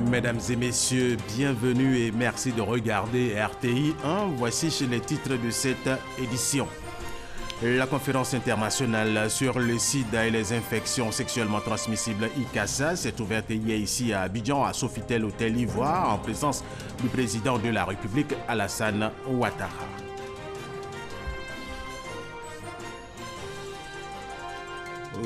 Mesdames et messieurs, bienvenue et merci de regarder RTI 1. Voici les titres de cette édition. La conférence internationale sur le sida et les infections sexuellement transmissibles ICASA s'est ouverte hier ici à Abidjan, à Sofitel Hôtel Ivoire, en présence du président de la République, Alassane Ouattara.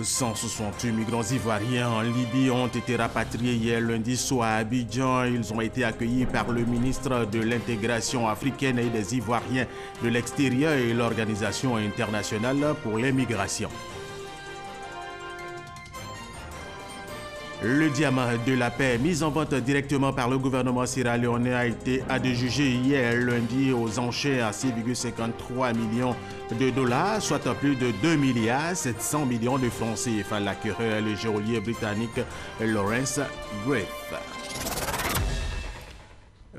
168 migrants ivoiriens en Libye ont été rapatriés hier lundi soir à Abidjan. Ils ont été accueillis par le ministre de l'Intégration africaine et des Ivoiriens de l'extérieur et l'Organisation internationale pour les migrations. Le diamant de la paix, mis en vente directement par le gouvernement sierra-léonais, a été adjugé hier lundi aux enchères à 6,53 millions de dollars, soit à plus de 2 milliards 700 millions de francs CFA. L'acquéreur, le geôlier britannique Lawrence Griff.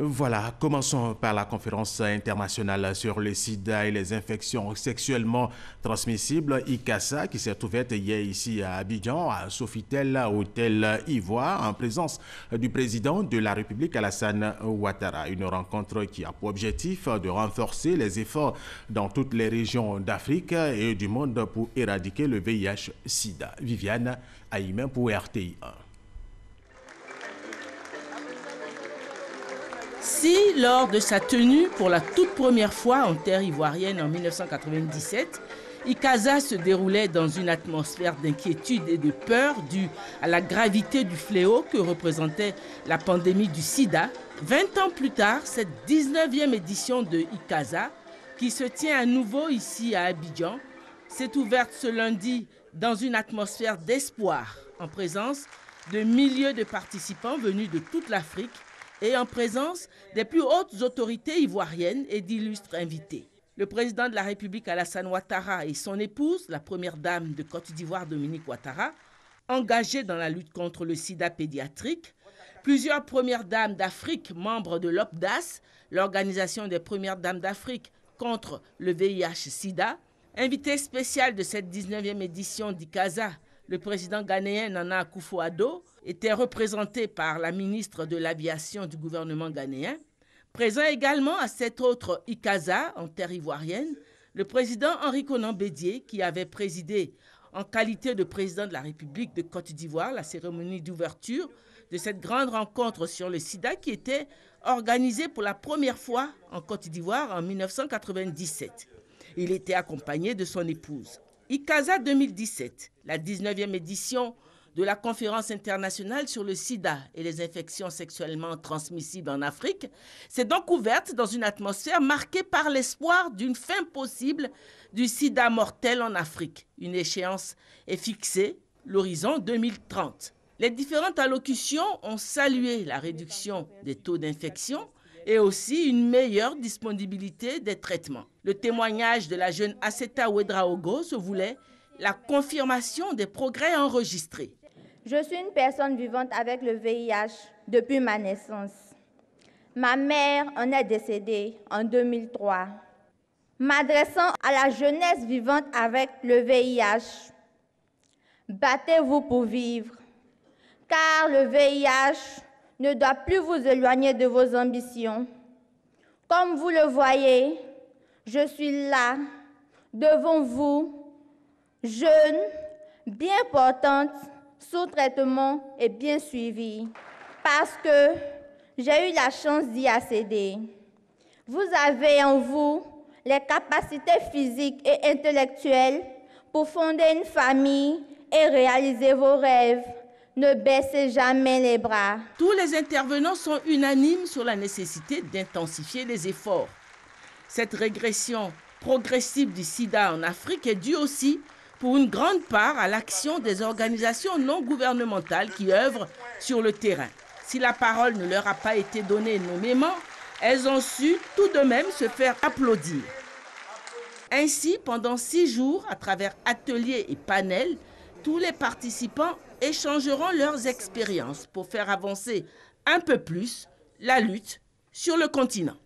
Voilà, commençons par la conférence internationale sur le sida et les infections sexuellement transmissibles, ICASA, qui s'est ouverte hier ici à Abidjan, à Sofitel Hôtel Ivoire, en présence du président de la République, Alassane Ouattara. Une rencontre qui a pour objectif de renforcer les efforts dans toutes les régions d'Afrique et du monde pour éradiquer le VIH-Sida. Viviane Aïmen pour RTI 1. Si, lors de sa tenue pour la toute première fois en terre ivoirienne en 1997, ICASA se déroulait dans une atmosphère d'inquiétude et de peur due à la gravité du fléau que représentait la pandémie du sida, 20 ans plus tard, cette 19e édition de ICASA, qui se tient à nouveau ici à Abidjan, s'est ouverte ce lundi dans une atmosphère d'espoir, en présence de milliers de participants venus de toute l'Afrique, et en présence des plus hautes autorités ivoiriennes et d'illustres invités. Le président de la République, Alassane Ouattara, et son épouse, la première dame de Côte d'Ivoire, Dominique Ouattara, engagés dans la lutte contre le sida pédiatrique, plusieurs premières dames d'Afrique, membres de l'OPDAS, l'Organisation des premières dames d'Afrique contre le VIH-Sida, invité spécial de cette 19e édition d'ICASA, le président ghanéen Nana Akufo-Addo, était représenté par la ministre de l'Aviation du gouvernement ghanéen. Présent également à cette autre ICASA en terre ivoirienne, le président Henri Konan Bédié, qui avait présidé en qualité de président de la République de Côte d'Ivoire la cérémonie d'ouverture de cette grande rencontre sur le sida qui était organisée pour la première fois en Côte d'Ivoire en 1997. Il était accompagné de son épouse. ICASA 2017, la 19e édition de la conférence internationale sur le sida et les infections sexuellement transmissibles en Afrique, s'est donc ouverte dans une atmosphère marquée par l'espoir d'une fin possible du sida mortel en Afrique. Une échéance est fixée, l'horizon 2030. Les différentes allocutions ont salué la réduction des taux d'infection et aussi une meilleure disponibilité des traitements. Le témoignage de la jeune Asseta Ouedraogo se voulait la confirmation des progrès enregistrés. Je suis une personne vivante avec le VIH depuis ma naissance. Ma mère en est décédée en 2003. M'adressant à la jeunesse vivante avec le VIH, battez-vous pour vivre, car le VIH ne doit plus vous éloigner de vos ambitions. Comme vous le voyez, je suis là, devant vous, jeune, bien portante, sous traitement et bien suivie, parce que j'ai eu la chance d'y accéder. Vous avez en vous les capacités physiques et intellectuelles pour fonder une famille et réaliser vos rêves. Ne baissez jamais les bras. Tous les intervenants sont unanimes sur la nécessité d'intensifier les efforts. Cette régression progressive du sida en Afrique est due aussi pour une grande part à l'action des organisations non gouvernementales qui œuvrent sur le terrain. Si la parole ne leur a pas été donnée nommément, elles ont su tout de même se faire applaudir. Ainsi, pendant 6 jours, à travers ateliers et panels, tous les participants échangeront leurs expériences pour faire avancer un peu plus la lutte sur le continent.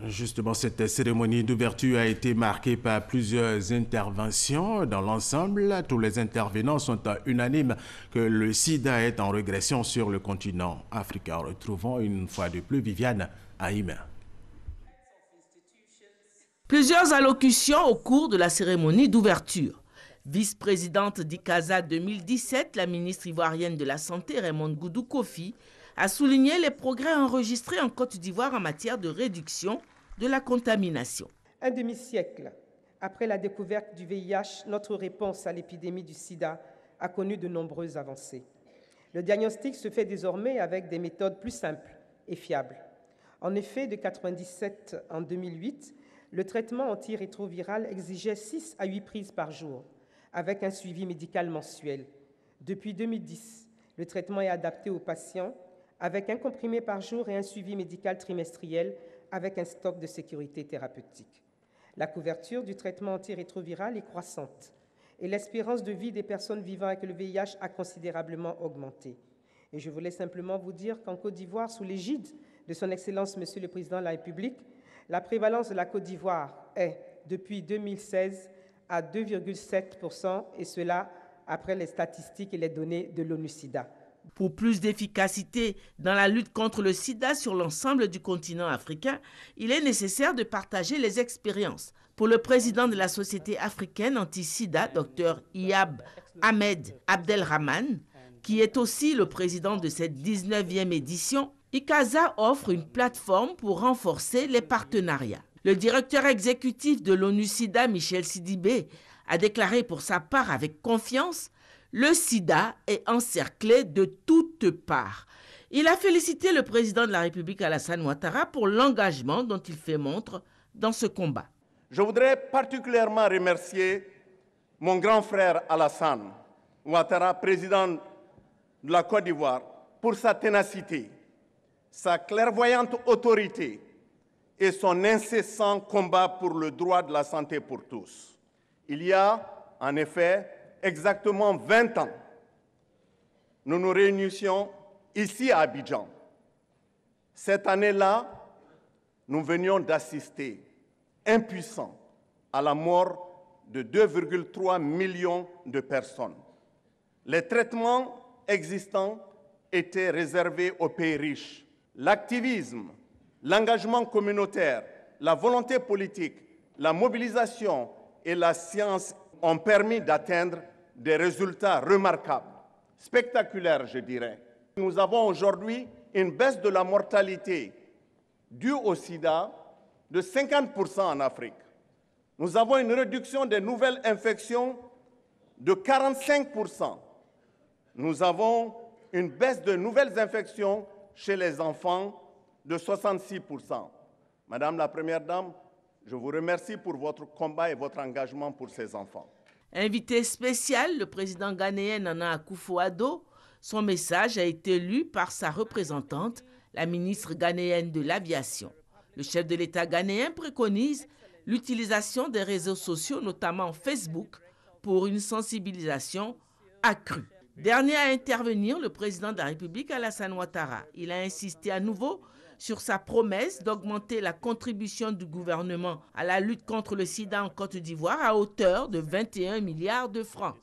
Justement, cette cérémonie d'ouverture a été marquée par plusieurs interventions. Dans l'ensemble, tous les intervenants sont unanimes que le sida est en régression sur le continent africain. Retrouvons une fois de plus Viviane Haïm. Plusieurs allocutions au cours de la cérémonie d'ouverture. Vice-présidente d'ICASA 2017, la ministre ivoirienne de la Santé, Raymonde Goudou Kofi, a souligné les progrès enregistrés en Côte d'Ivoire en matière de réduction de la contamination. Un demi-siècle après la découverte du VIH, notre réponse à l'épidémie du sida a connu de nombreuses avancées. Le diagnostic se fait désormais avec des méthodes plus simples et fiables. En effet, de 1997 en 2008, le traitement antirétroviral exigeait 6 à 8 prises par jour, avec un suivi médical mensuel. Depuis 2010, le traitement est adapté aux patients avec un comprimé par jour et un suivi médical trimestriel avec un stock de sécurité thérapeutique. La couverture du traitement antirétroviral est croissante et l'espérance de vie des personnes vivant avec le VIH a considérablement augmenté. Et je voulais simplement vous dire qu'en Côte d'Ivoire, sous l'égide de son Excellence Monsieur le Président de la République, la prévalence de la Côte d'Ivoire est, depuis 2016, à 2,7%, et cela après les statistiques et les données de l'ONU-SIDA. Pour plus d'efficacité dans la lutte contre le sida sur l'ensemble du continent africain, il est nécessaire de partager les expériences. Pour le président de la Société africaine anti-sida, Dr Iyab Ahmed Abdelrahman, qui est aussi le président de cette 19e édition, ICASA offre une plateforme pour renforcer les partenariats. Le directeur exécutif de l'ONU-SIDA, Michel Sidibé, a déclaré pour sa part avec confiance: le sida est encerclé de toutes parts. Il a félicité le président de la République, Alassane Ouattara, pour l'engagement dont il fait montre dans ce combat. Je voudrais particulièrement remercier mon grand frère Alassane Ouattara, président de la Côte d'Ivoire, pour sa ténacité, sa clairvoyante autorité et son incessant combat pour le droit de la santé pour tous. Il y a, en effet, exactement 20 ans, nous nous réunissions ici à Abidjan. Cette année-là, nous venions d'assister, impuissants, à la mort de 2,3 millions de personnes. Les traitements existants étaient réservés aux pays riches. L'activisme, l'engagement communautaire, la volonté politique, la mobilisation et la science ont permis d'atteindre des résultats remarquables, spectaculaires, je dirais. Nous avons aujourd'hui une baisse de la mortalité due au sida de 50% en Afrique. Nous avons une réduction des nouvelles infections de 45%. Nous avons une baisse de nouvelles infections chez les enfants de 66%. Madame la Première Dame, je vous remercie pour votre combat et votre engagement pour ces enfants. Invité spécial, le président ghanéen Nana Akufo-Addo, son message a été lu par sa représentante, la ministre ghanéenne de l'Aviation. Le chef de l'État ghanéen préconise l'utilisation des réseaux sociaux, notamment Facebook, pour une sensibilisation accrue. Dernier à intervenir, le président de la République, Alassane Ouattara. Il a insisté à nouveau sur sa promesse d'augmenter la contribution du gouvernement à la lutte contre le sida en Côte d'Ivoire à hauteur de 21 milliards de francs.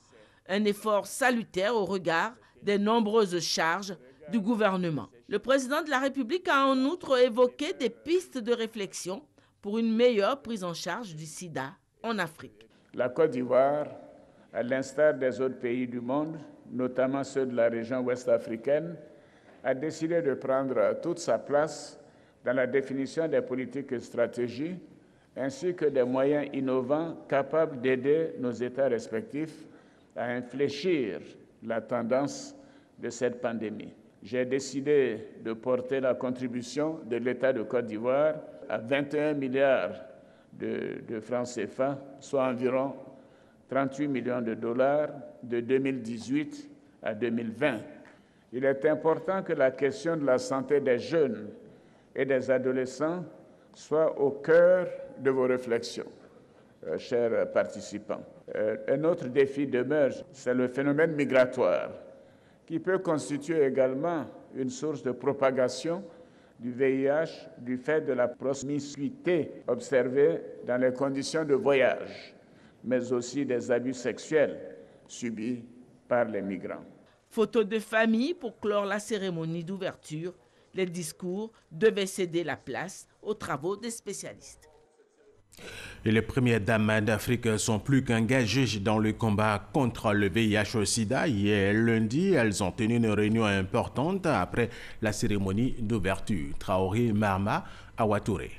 Un effort salutaire au regard des nombreuses charges du gouvernement. Le président de la République a en outre évoqué des pistes de réflexion pour une meilleure prise en charge du sida en Afrique. La Côte d'Ivoire, à l'instar des autres pays du monde, notamment ceux de la région ouest africaine, a décidé de prendre toute sa place dans la définition des politiques et stratégies, ainsi que des moyens innovants capables d'aider nos États respectifs à infléchir la tendance de cette pandémie. J'ai décidé de porter la contribution de l'État de Côte d'Ivoire à 21 milliards de francs CFA, soit environ 38 millions de dollars de 2018 à 2020. Il est important que la question de la santé des jeunes et des adolescents soit au cœur de vos réflexions, chers participants. Un autre défi demeure, c'est le phénomène migratoire, qui peut constituer également une source de propagation du VIH du fait de la promiscuité observée dans les conditions de voyage, mais aussi des abus sexuels subis par les migrants. Photo de famille pour clore la cérémonie d'ouverture. Les discours devaient céder la place aux travaux des spécialistes. Et les premières dames d'Afrique sont plus qu'engagées dans le combat contre le VIH-Sida. Hier lundi, elles ont tenu une réunion importante après la cérémonie d'ouverture. Traoré Marma à Ouattouré.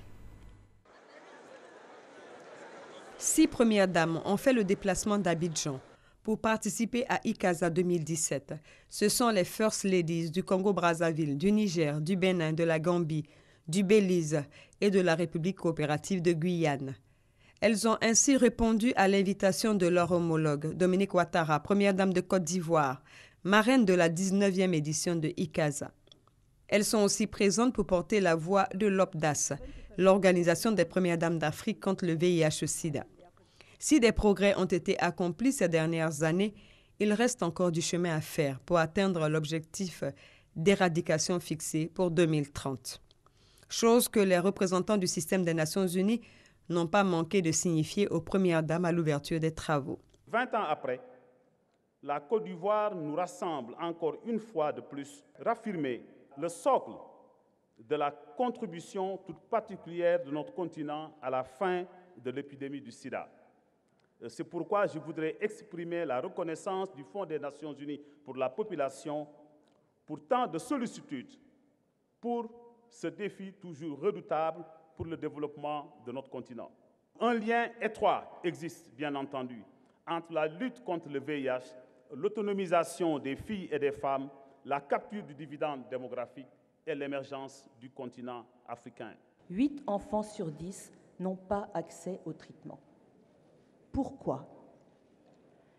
6 premières dames ont fait le déplacement d'Abidjan pour participer à ICASA 2017. Ce sont les First Ladies du Congo-Brazzaville, du Niger, du Bénin, de la Gambie, du Belize et de la République coopérative de Guyane. Elles ont ainsi répondu à l'invitation de leur homologue, Dominique Ouattara, première dame de Côte d'Ivoire, marraine de la 19e édition de ICASA. Elles sont aussi présentes pour porter la voix de l'OPDAS, l'Organisation des premières dames d'Afrique contre le VIH-Sida. Si des progrès ont été accomplis ces dernières années, il reste encore du chemin à faire pour atteindre l'objectif d'éradication fixé pour 2030. Chose que les représentants du système des Nations Unies n'ont pas manqué de signifier aux premières dames à l'ouverture des travaux. 20 ans après, la Côte d'Ivoire nous rassemble encore une fois de plus, raffirmer le socle de la contribution toute particulière de notre continent à la fin de l'épidémie du sida. C'est pourquoi je voudrais exprimer la reconnaissance du Fonds des Nations Unies pour la population pour tant de sollicitude pour ce défi toujours redoutable pour le développement de notre continent. Un lien étroit existe, bien entendu, entre la lutte contre le VIH, l'autonomisation des filles et des femmes, la capture du dividende démographique et l'émergence du continent africain. 8 enfants sur 10 n'ont pas accès au traitement. Pourquoi?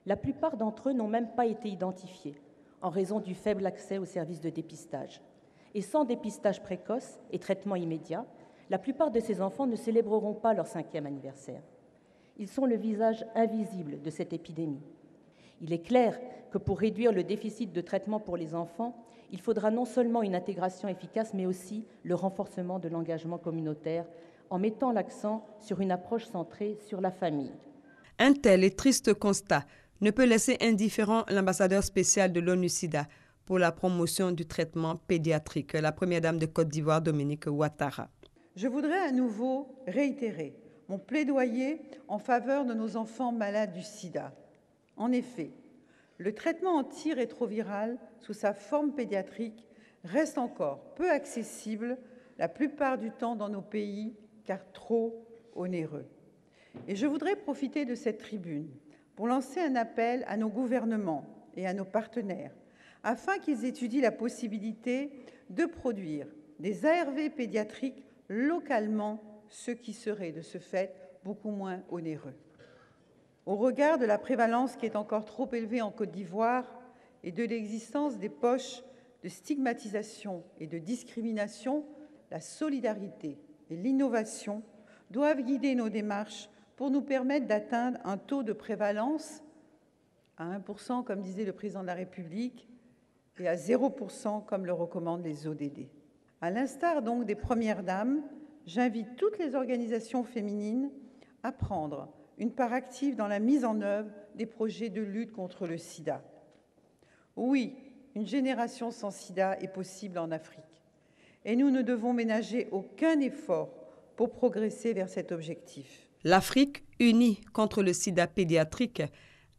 La plupart d'entre eux n'ont même pas été identifiés en raison du faible accès aux services de dépistage. Et sans dépistage précoce et traitement immédiat, la plupart de ces enfants ne célébreront pas leur 5e anniversaire. Ils sont le visage invisible de cette épidémie. Il est clair que pour réduire le déficit de traitement pour les enfants, il faudra non seulement une intégration efficace, mais aussi le renforcement de l'engagement communautaire en mettant l'accent sur une approche centrée sur la famille. Un tel et triste constat ne peut laisser indifférent l'ambassadeur spécial de l'ONU-SIDA pour la promotion du traitement pédiatrique, la première dame de Côte d'Ivoire, Dominique Ouattara. Je voudrais à nouveau réitérer mon plaidoyer en faveur de nos enfants malades du sida. En effet, le traitement antirétroviral sous sa forme pédiatrique reste encore peu accessible la plupart du temps dans nos pays, car trop onéreux. Et je voudrais profiter de cette tribune pour lancer un appel à nos gouvernements et à nos partenaires afin qu'ils étudient la possibilité de produire des ARV pédiatriques localement, ce qui serait de ce fait beaucoup moins onéreux. Au regard de la prévalence qui est encore trop élevée en Côte d'Ivoire et de l'existence des poches de stigmatisation et de discrimination, la solidarité et l'innovation doivent guider nos démarches pour nous permettre d'atteindre un taux de prévalence à 1%, comme disait le Président de la République, et à 0%, comme le recommandent les ODD. À l'instar donc des Premières Dames, j'invite toutes les organisations féminines à prendre une part active dans la mise en œuvre des projets de lutte contre le sida. Oui, une génération sans sida est possible en Afrique, et nous ne devons ménager aucun effort pour progresser vers cet objectif. L'Afrique unie contre le sida pédiatrique,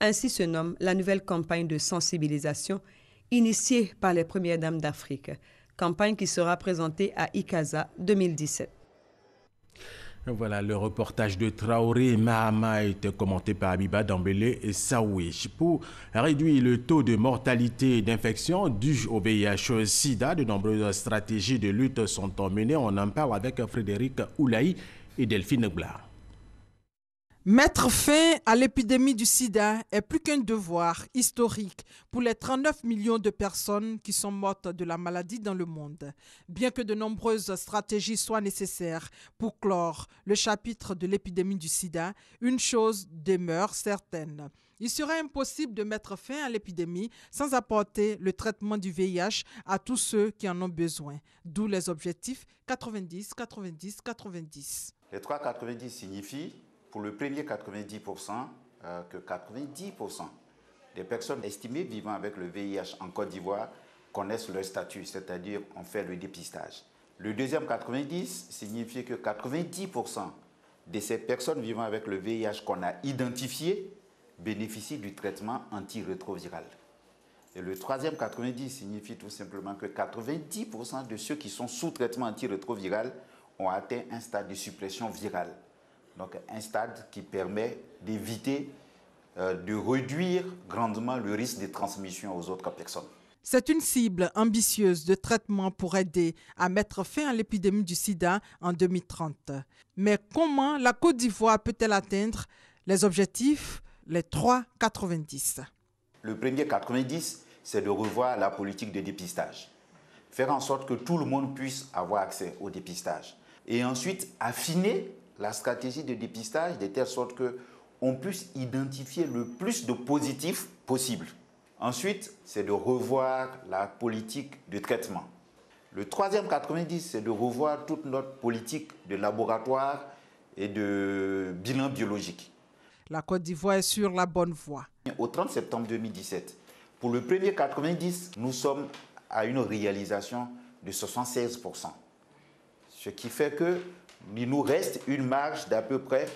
ainsi se nomme la nouvelle campagne de sensibilisation initiée par les Premières Dames d'Afrique, campagne qui sera présentée à ICASA 2017. Voilà, le reportage de Traoré Mahama a été commenté par Abiba Dambélé et Saouish. Pour réduire le taux de mortalité et d'infection dû au VIH-Sida, de nombreuses stratégies de lutte sont menées. On en parle avec Frédéric Oulaï et Delphine Gblard. Mettre fin à l'épidémie du sida est plus qu'un devoir historique pour les 39 millions de personnes qui sont mortes de la maladie dans le monde. Bien que de nombreuses stratégies soient nécessaires pour clore le chapitre de l'épidémie du sida, une chose demeure certaine. Il serait impossible de mettre fin à l'épidémie sans apporter le traitement du VIH à tous ceux qui en ont besoin. D'où les objectifs 90, 90, 90. Les 3,90 signifient pour le premier 90%, que 90% des personnes estimées vivant avec le VIH en Côte d'Ivoire connaissent leur statut, c'est-à-dire on fait le dépistage. Le deuxième 90 signifie que 90% de ces personnes vivant avec le VIH qu'on a identifiées bénéficient du traitement antirétroviral. Et le troisième 90 signifie tout simplement que 90% de ceux qui sont sous traitement antirétroviral ont atteint un stade de suppression virale. Donc un stade qui permet d'éviter, de réduire grandement le risque de transmission aux autres personnes. C'est une cible ambitieuse de traitement pour aider à mettre fin à l'épidémie du sida en 2030. Mais comment la Côte d'Ivoire peut-elle atteindre les objectifs, les 3,90 ? Le premier 90, c'est de revoir la politique de dépistage. Faire en sorte que tout le monde puisse avoir accès au dépistage. Et ensuite, affiner la stratégie de dépistage de telle sorte qu'on puisse identifier le plus de positifs possible. Ensuite, c'est de revoir la politique de traitement. Le troisième 90, c'est de revoir toute notre politique de laboratoire et de bilan biologique. La Côte d'Ivoire est sur la bonne voie. Au 30 septembre 2017, pour le premier 90, nous sommes à une réalisation de 76%. Ce qui fait qu'il nous reste une marge d'à peu près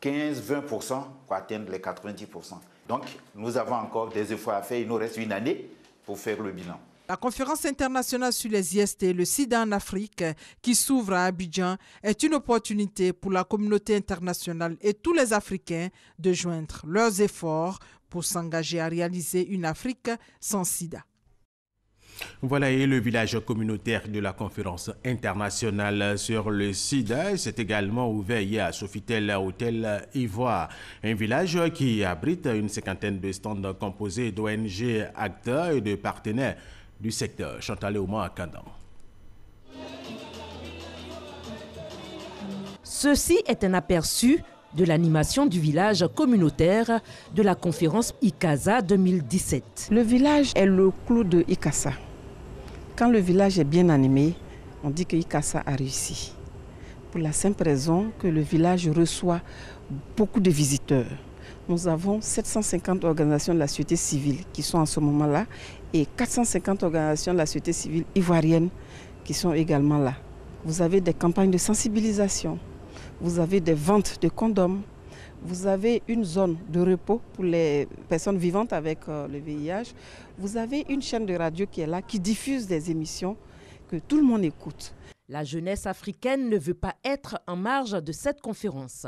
15-20% pour atteindre les 90%. Donc, nous avons encore des efforts à faire. Il nous reste une année pour faire le bilan. La conférence internationale sur les IST et le sida en Afrique, qui s'ouvre à Abidjan, est une opportunité pour la communauté internationale et tous les Africains de joindre leurs efforts pour s'engager à réaliser une Afrique sans sida. Voilà, et le village communautaire de la conférence internationale sur le sida s'est également ouvert hier à Sofitel Hôtel Ivoire. Un village qui abrite une cinquantaine de stands composés d'ONG, acteurs et de partenaires du secteur. Chantal Ouma à Kandan. Ceci est un aperçu de l'animation du village communautaire de la conférence ICASA 2017. Le village est le clou de ICASA. Quand le village est bien animé, on dit que ICASA a réussi. Pour la simple raison que le village reçoit beaucoup de visiteurs. Nous avons 750 organisations de la société civile qui sont en ce moment-là et 450 organisations de la société civile ivoirienne qui sont également là. Vous avez des campagnes de sensibilisation, vous avez des ventes de condoms, vous avez une zone de repos pour les personnes vivantes avec le VIH. Vous avez une chaîne de radio qui est là, qui diffuse des émissions que tout le monde écoute. La jeunesse africaine ne veut pas être en marge de cette conférence.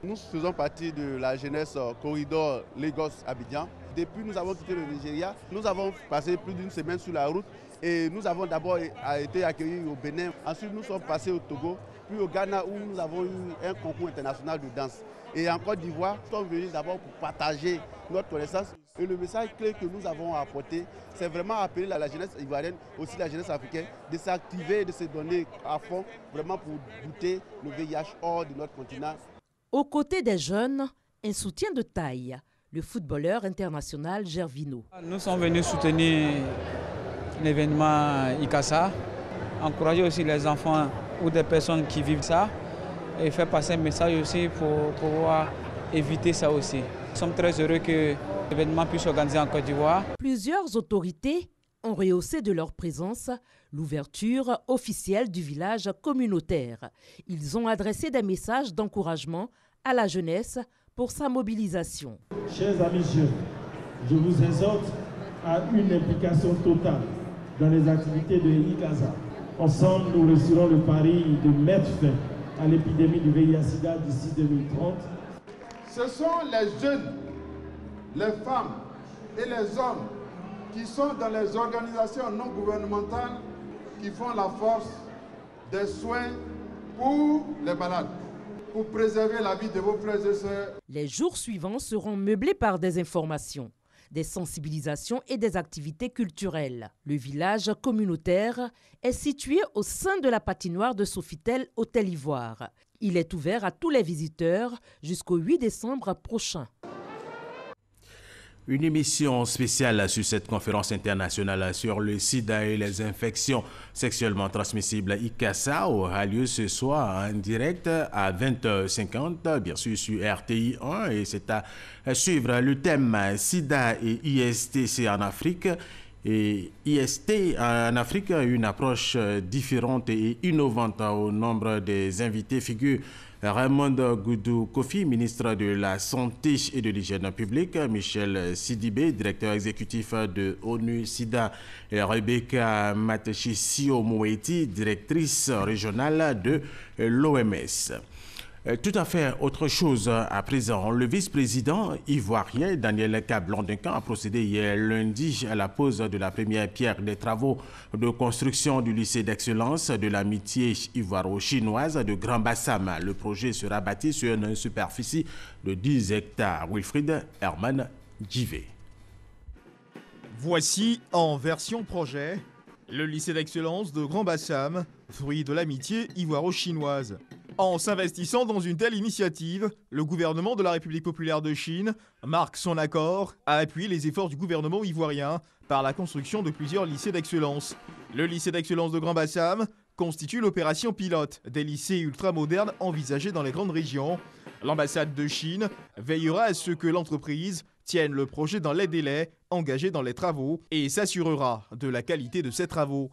Nous faisons partie de la jeunesse corridor Lagos-Abidjan. Depuis nous avons quitté le Nigeria, nous avons passé plus d'une semaine sur la route et nous avons d'abord été accueillis au Bénin. Ensuite nous sommes passés au Togo, puis au Ghana où nous avons eu un concours international de danse. Et en Côte d'Ivoire, nous sommes venus d'abord pour partager notre connaissance. Et le message clé que nous avons apporté, c'est vraiment appeler la jeunesse ivoirienne, aussi la jeunesse africaine, de s'activer, de se donner à fond, vraiment pour lutter le VIH hors de notre continent. Aux côtés des jeunes, un soutien de taille, le footballeur international Gervinho. Nous sommes venus soutenir l'événement ICASA, encourager aussi les enfants ou des personnes qui vivent ça et faire passer un message aussi pour pouvoir éviter ça aussi. Nous sommes très heureux que l'événement puisse s'organiser en Côte d'Ivoire. Plusieurs autorités ont rehaussé de leur présence l'ouverture officielle du village communautaire. Ils ont adressé des messages d'encouragement à la jeunesse pour sa mobilisation. Chers amis jeunes, je vous exhorte à une implication totale dans les activités de ICASA. Ensemble, nous réussirons le pari de mettre fin à l'épidémie du VIH-Sida d'ici 2030. Ce sont les jeunes, les femmes et les hommes qui sont dans les organisations non gouvernementales qui font la force des soins pour les malades. pour préserver la vie de vos frères et sœurs. Les jours suivants seront meublés par des informations, des sensibilisations et des activités culturelles. Le village communautaire est situé au sein de la patinoire de Sofitel Hôtel Ivoire. Il est ouvert à tous les visiteurs jusqu'au 8 décembre prochain. Une émission spéciale sur cette conférence internationale sur le sida et les infections sexuellement transmissibles ICASA aura lieu ce soir en direct à 20h50, bien sûr sur RTI 1, et c'est à suivre le thème sida et ISTC en Afrique. Et IST en Afrique, une approche différente et innovante. Au nombre des invités figure Raymond Goudou Kofi, ministre de la Santé et de l'Hygiène publique, Michel Sidibé, directeur exécutif de ONU SIDA, et Rebecca Matechisio Moeti, directrice régionale de l'OMS. Tout à fait autre chose à présent. Le vice-président ivoirien Daniel Kablan-Duncan a procédé hier lundi à la pose de la première pierre des travaux de construction du lycée d'excellence de l'amitié ivoiro-chinoise de Grand Bassam. Le projet sera bâti sur une superficie de 10 hectares. Wilfried Herman Djivé. Voici en version projet le lycée d'excellence de Grand Bassam, fruit de l'amitié ivoiro-chinoise. En s'investissant dans une telle initiative, le gouvernement de la République populaire de Chine marque son accord à appuyer les efforts du gouvernement ivoirien par la construction de plusieurs lycées d'excellence. Le lycée d'excellence de Grand Bassam constitue l'opération pilote des lycées ultramodernes envisagés dans les grandes régions. L'ambassade de Chine veillera à ce que l'entreprise tienne le projet dans les délais engagés dans les travaux et s'assurera de la qualité de ces travaux.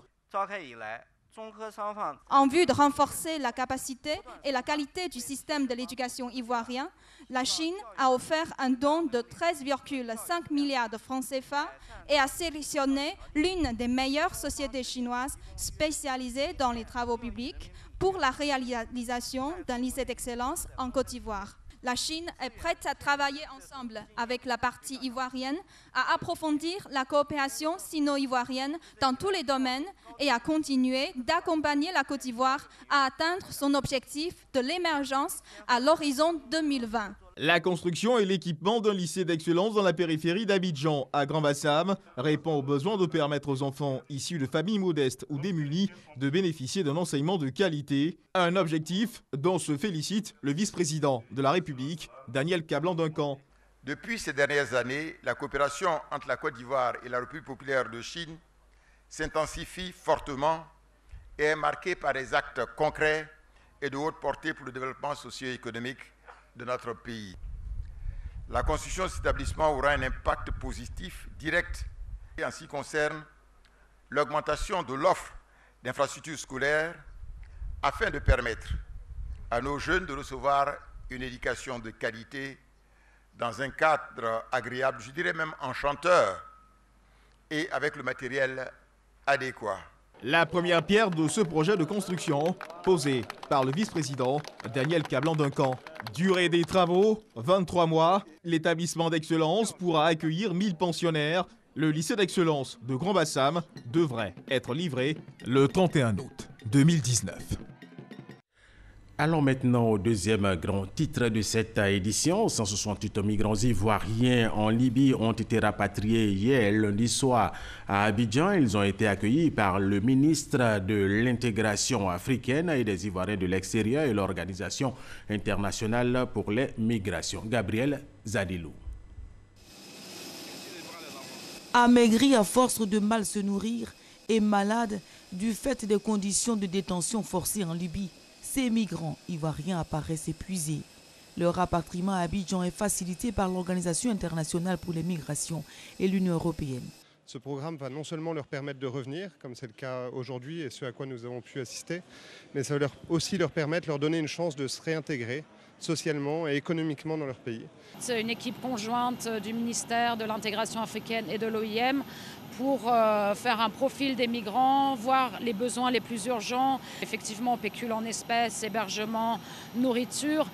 En vue de renforcer la capacité et la qualité du système de l'éducation ivoirien, la Chine a offert un don de 13,5 milliards de francs CFA et a sélectionné l'une des meilleures sociétés chinoises spécialisées dans les travaux publics pour la réalisation d'un lycée d'excellence en Côte d'Ivoire. La Chine est prête à travailler ensemble avec la partie ivoirienne, à approfondir la coopération sino-ivoirienne dans tous les domaines et à continuer d'accompagner la Côte d'Ivoire à atteindre son objectif de l'émergence à l'horizon 2020. La construction et l'équipement d'un lycée d'excellence dans la périphérie d'Abidjan, à Grand Bassam, répond aux besoins de permettre aux enfants issus de familles modestes ou démunis de bénéficier d'un enseignement de qualité. Un objectif dont se félicite le vice-président de la République, Daniel Kablan-Duncan. Depuis ces dernières années, la coopération entre la Côte d'Ivoire et la République populaire de Chine s'intensifie fortement et est marquée par des actes concrets et de haute portée pour le développement socio-économique de notre pays. La construction de cet établissement aura un impact positif direct en ce qui concerne l'augmentation de l'offre d'infrastructures scolaires afin de permettre à nos jeunes de recevoir une éducation de qualité dans un cadre agréable, je dirais même enchanteur, et avec le matériel adéquat. La première pierre de ce projet de construction, posée par le vice-président Daniel Kablan-Duncan. Durée des travaux, 23 mois. L'établissement d'excellence pourra accueillir 1000 pensionnaires. Le lycée d'excellence de Grand Bassam devrait être livré le 31 août 2019. Allons maintenant au deuxième grand titre de cette édition. 168 migrants ivoiriens en Libye ont été rapatriés hier lundi soir à Abidjan. Ils ont été accueillis par le ministre de l'intégration africaine et des Ivoiriens de l'extérieur et l'Organisation internationale pour les migrations. Gabriel Zadilou. Amaigris à force de mal se nourrir et malades du fait des conditions de détention forcées en Libye, ces migrants ivoiriens apparaissent épuisés. Leur rapatriement à Abidjan est facilité par l'Organisation internationale pour les migrations et l'Union européenne. Ce programme va non seulement leur permettre de revenir, comme c'est le cas aujourd'hui et ce à quoi nous avons pu assister, mais ça va aussi leur permettre, leur donner une chance de se réintégrer socialement et économiquement dans leur pays. C'est une équipe conjointe du ministère de l'intégration africaine et de l'OIM pour faire un profil des migrants, voir les besoins les plus urgents. Effectivement, on pécule en espèces, hébergement, nourriture,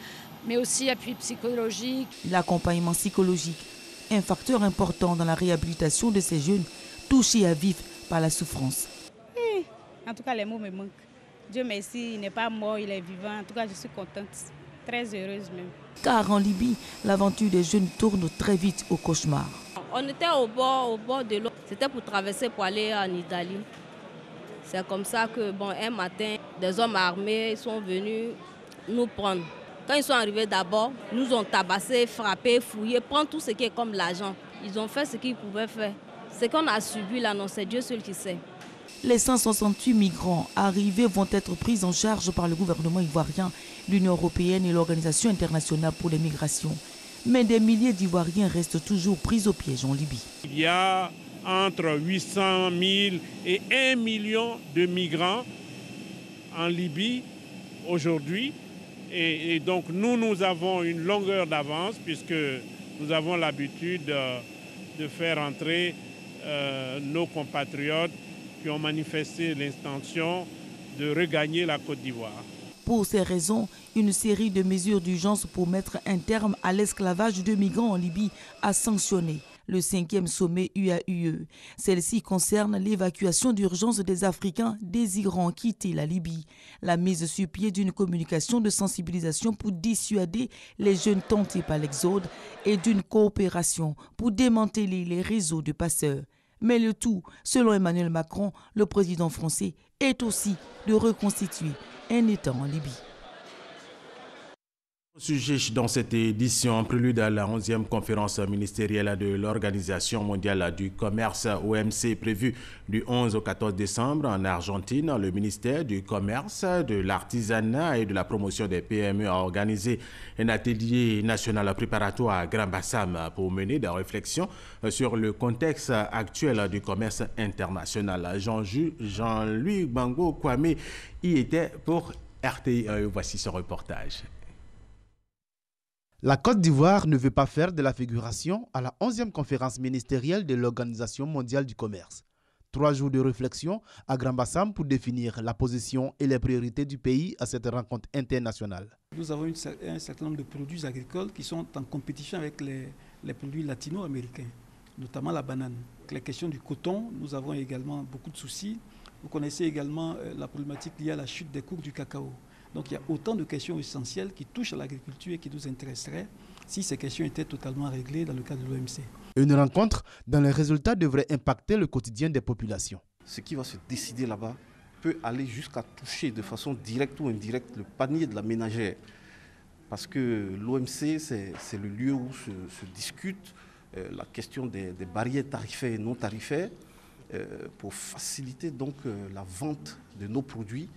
mais aussi appui psychologique. L'accompagnement psychologique, un facteur important dans la réhabilitation de ces jeunes touchés à vif par la souffrance. En tout cas, les mots me manquent. Dieu merci, il n'est pas mort, il est vivant. En tout cas, je suis contente. très heureuse même. Car en Libye, l'aventure des jeunes tourne très vite au cauchemar. On était au bord de l'eau. C'était pour traverser pour aller en Italie. C'est comme ça que, un matin, des hommes armés sont venus nous prendre. Quand ils sont arrivés d'abord, nous ont tabassé, frappé, fouillé, prendre tout ce qui est comme l'argent. Ils ont fait ce qu'ils pouvaient faire. Ce qu'on a subi là, non, c'est Dieu seul qui sait. Les 168 migrants arrivés vont être pris en charge par le gouvernement ivoirien, l'Union européenne et l'Organisation internationale pour les migrations. Mais des milliers d'Ivoiriens restent toujours pris au piège en Libye. Il y a entre 800 000 et 1 million de migrants en Libye aujourd'hui. Et donc nous avons une longueur d'avance puisque nous avons l'habitude de faire entrer nos compatriotes qui ont manifesté l'intention de regagner la Côte d'Ivoire. Pour ces raisons, une série de mesures d'urgence pour mettre un terme à l'esclavage de migrants en Libye a sanctionné le 5e sommet UAUE. Celle-ci concerne l'évacuation d'urgence des Africains désirant quitter la Libye, la mise sur pied d'une communication de sensibilisation pour dissuader les jeunes tentés par l'exode et d'une coopération pour démanteler les réseaux de passeurs. Mais le tout, selon Emmanuel Macron, le président français, est aussi de reconstituer un État en Libye. Sujet dans cette édition, en prélude à la 11e conférence ministérielle de l'Organisation mondiale du commerce OMC prévue du 11 au 14 décembre en Argentine, le ministère du Commerce, de l'Artisanat et de la promotion des PME a organisé un atelier national préparatoire à Grand Bassam pour mener des réflexions sur le contexte actuel du commerce international. Jean-Louis Bango Kwame y était pour RTI. Voici son reportage. La Côte d'Ivoire ne veut pas faire de la figuration à la 11e conférence ministérielle de l'Organisation mondiale du commerce. 3 jours de réflexion à Grand Bassam pour définir la position et les priorités du pays à cette rencontre internationale. Nous avons un certain nombre de produits agricoles qui sont en compétition avec les produits latino-américains, notamment la banane. Les questions du coton, nous avons également beaucoup de soucis. Vous connaissez également la problématique liée à la chute des cours du cacao. Donc il y a autant de questions essentielles qui touchent à l'agriculture et qui nous intéresseraient si ces questions étaient totalement réglées dans le cadre de l'OMC. Une rencontre dont les résultats devraient impacter le quotidien des populations. Ce qui va se décider là-bas peut aller jusqu'à toucher de façon directe ou indirecte le panier de la ménagère. Parce que l'OMC, c'est le lieu où se discute la question des barrières tarifaires et non tarifaires pour faciliter donc la vente de nos produits.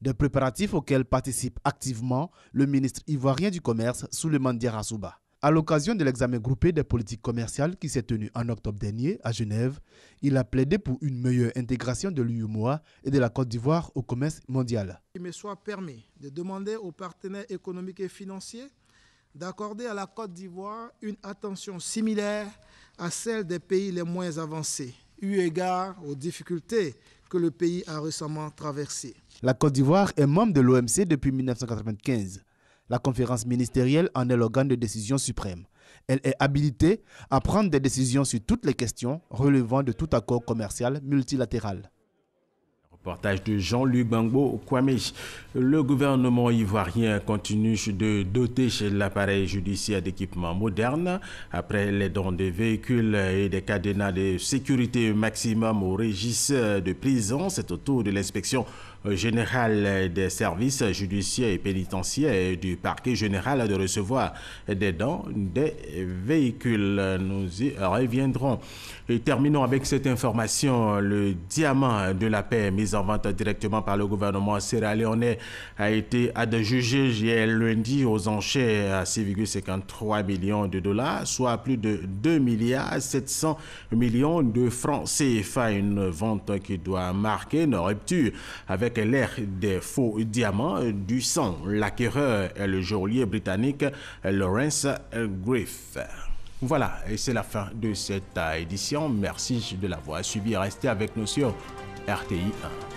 Des préparatifs auxquels participe activement le ministre ivoirien du Commerce, Souleymane Diarra Souba. À l'occasion de l'examen groupé des politiques commerciales qui s'est tenu en octobre dernier à Genève, il a plaidé pour une meilleure intégration de l'UEMOA et de la Côte d'Ivoire au commerce mondial. Il me soit permis de demander aux partenaires économiques et financiers d'accorder à la Côte d'Ivoire une attention similaire à celle des pays les moins avancés, eu égard aux difficultés que le pays a récemment traversées. La Côte d'Ivoire est membre de l'OMC depuis 1995. La conférence ministérielle en est l'organe de décision suprême. Elle est habilitée à prendre des décisions sur toutes les questions relevant de tout accord commercial multilatéral. Reportage de Jean-Luc Bango Kwame. Le gouvernement ivoirien continue de doter l'appareil judiciaire d'équipements modernes. Après les dons de véhicules et des cadenas de sécurité maximum au régisseur de prison, c'est au tour de l'inspection générale des services judiciaires et pénitentiaires et du parquet général de recevoir des dons des véhicules. Nous y reviendrons. Et terminons avec cette information. Le diamant de la paix mis en vente directement par le gouvernement sierra-léonais a été adjugé hier lundi aux enchères à 6,53 millions de dollars, soit plus de 2 milliards 700 millions de francs CFA. Une vente qui doit marquer une rupture avec l'ère des faux diamants du sang. L'acquéreur est le geôlier britannique Lawrence Griff. Voilà, et c'est la fin de cette édition. Merci de l'avoir suivi. Restez avec nous sur RTI 1.